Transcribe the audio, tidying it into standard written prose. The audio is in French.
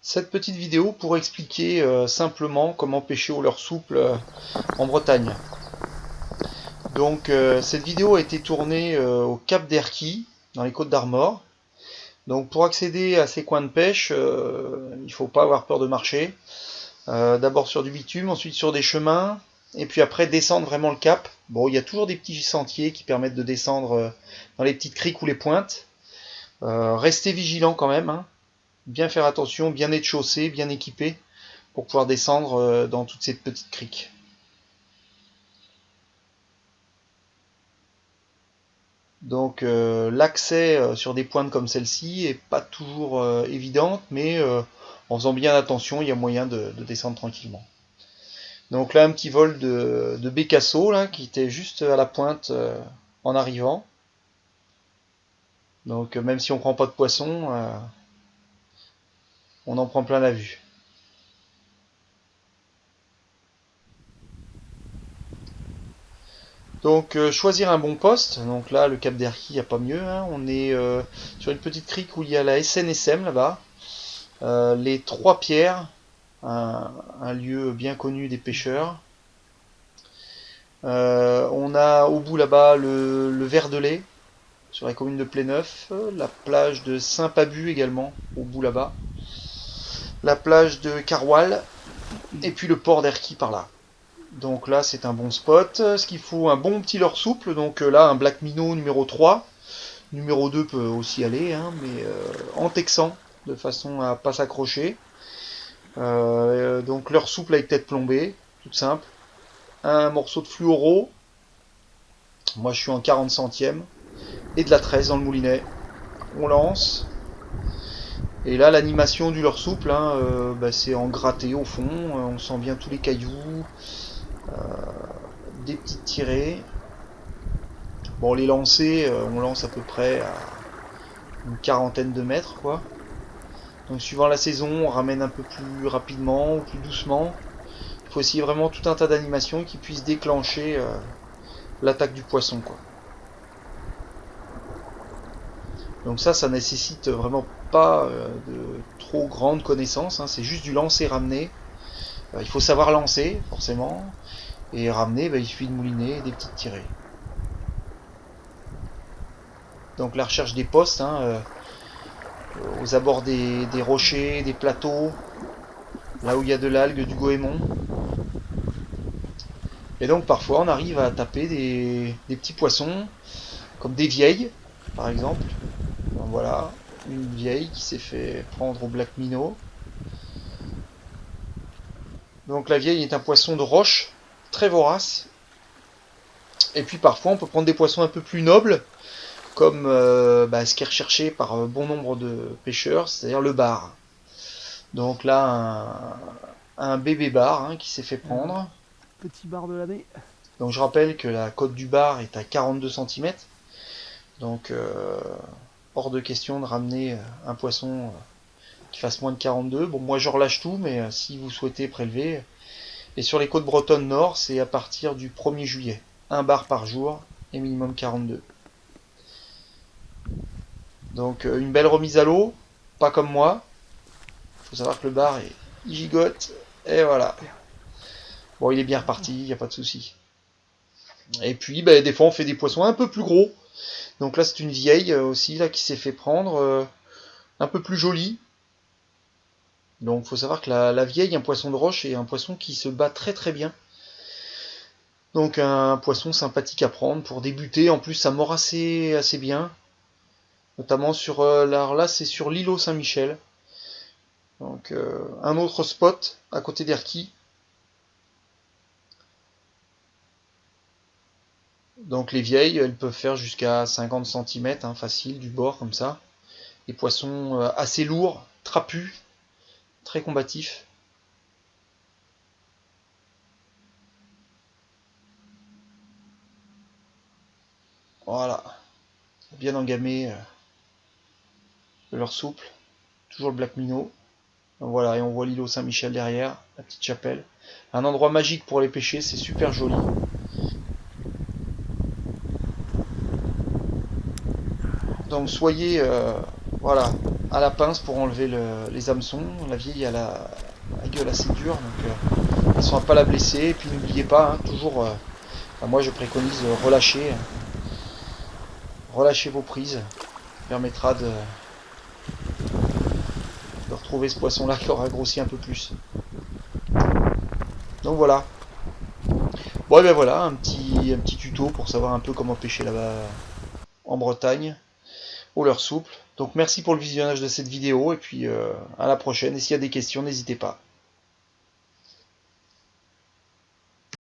Cette petite vidéo pour expliquer simplement comment pêcher au leurre souple en Bretagne. Donc cette vidéo a été tournée au Cap d'Erquy, dans les Côtes d'Armor. Donc pour accéder à ces coins de pêche, il ne faut pas avoir peur de marcher. D'abord sur du bitume, ensuite sur des chemins, et puis après descendre vraiment le cap. Bon, il y a toujours des petits sentiers qui permettent de descendre dans les petites criques ou les pointes. Restez vigilant quand même, hein. Bien faire attention, bien être chaussé, bien équipé, pour pouvoir descendre dans toutes ces petites criques. Donc l'accès sur des pointes comme celle-ci est pas toujours évidente, mais en faisant bien attention, il y a moyen de descendre tranquillement. Donc là, un petit vol de bécasso là, qui était juste à la pointe en arrivant. Donc même si on prend pas de poisson, on en prend plein la vue. Donc choisir un bon poste. Donc là, le Cap d'Erquy, il n'y a pas mieux, hein. On est sur une petite crique où il y a la SNSM là-bas. Les Trois Pierres, un lieu bien connu des pêcheurs. On a au bout là-bas le Verdelet, sur la commune de Pléneuf. La plage de Saint-Pabu également, au bout là-bas. La plage de Carwal. Et puis le port d'Erquy par là. Donc là, c'est un bon spot. Ce qu'il faut, un bon petit leurre souple. Donc là, un Black Minnow numéro 3. Numéro 2 peut aussi aller, hein, mais en texan, de façon à pas s'accrocher. Donc leurre souple avec tête plombée, toute simple. Un morceau de fluoro. Moi, je suis en 40 centièmes. Et de la tresse dans le moulinet. On lance. Et là, l'animation du leurre souple, hein, c'est en gratté au fond. On sent bien tous les cailloux. Des petites tirées. Bon, les lancers, on lance à peu près à une quarantaine de mètres, quoi. Donc suivant la saison, on ramène un peu plus rapidement ou plus doucement. Il faut essayer vraiment tout un tas d'animations qui puissent déclencher l'attaque du poisson, quoi. Donc ça nécessite vraiment pas de trop grandes connaissances, hein. C'est juste du lancer-ramener. Il faut savoir lancer, forcément. Et ramener, il suffit de mouliner et des petites tirées. Donc la recherche des postes, hein, aux abords des rochers, des plateaux, là où il y a de l'algue, du goémon. Et donc parfois on arrive à taper des petits poissons, comme des vieilles, par exemple. Donc, voilà, une vieille qui s'est fait prendre au Black Minnow. Donc la vieille est un poisson de roche, très vorace. Et puis parfois on peut prendre des poissons un peu plus nobles, comme ce qui est recherché par bon nombre de pêcheurs, c'est-à-dire le bar. Donc là, un bébé bar, hein, qui s'est fait prendre. Petit bar de l'année. Donc je rappelle que la côte du bar est à 42 cm. Donc hors de question de ramener un poisson qui fasse moins de 42. Bon, moi je relâche tout, mais si vous souhaitez prélever. Et sur les côtes bretonnes nord, c'est à partir du 1er juillet. Un bar par jour et minimum 42. Donc une belle remise à l'eau, pas comme moi. Il faut savoir que le bar, il gigote. Et voilà. Bon, il est bien reparti, il n'y a pas de souci. Et puis, des fois, on fait des poissons un peu plus gros. Donc là, c'est une vieille aussi là qui s'est fait prendre, un peu plus jolie. Donc, il faut savoir que la vieille, un poisson de roche, est un poisson qui se bat très très bien. Donc, un poisson sympathique à prendre pour débuter. En plus, ça mord assez bien. Notamment sur, là, c'est sur l'îlot Saint-Michel. Donc, un autre spot à côté d'Erquy. Donc les vieilles, elles peuvent faire jusqu'à 50 cm, hein, facile, du bord comme ça. Des poissons assez lourds, trapus, très combatifs. Voilà, bien engamé, de leur souple. Toujours le Black Minnow. Voilà, et on voit l'îlot Saint-Michel derrière, la petite chapelle. Un endroit magique pour les pêcher, c'est super joli. Donc soyez, voilà, à la pince pour enlever les hameçons. La vieille a la gueule assez dure, donc façon à pas la blesser. Et puis n'oubliez pas, hein, toujours, enfin, moi je préconise relâcher vos prises. Ça permettra de retrouver ce poisson là qui aura grossi un peu plus. Donc voilà. Bon et ben voilà, un petit tuto pour savoir un peu comment pêcher là-bas en Bretagne, au leurre souple. Donc merci pour le visionnage de cette vidéo et puis à la prochaine. Et s'il y a des questions, n'hésitez pas.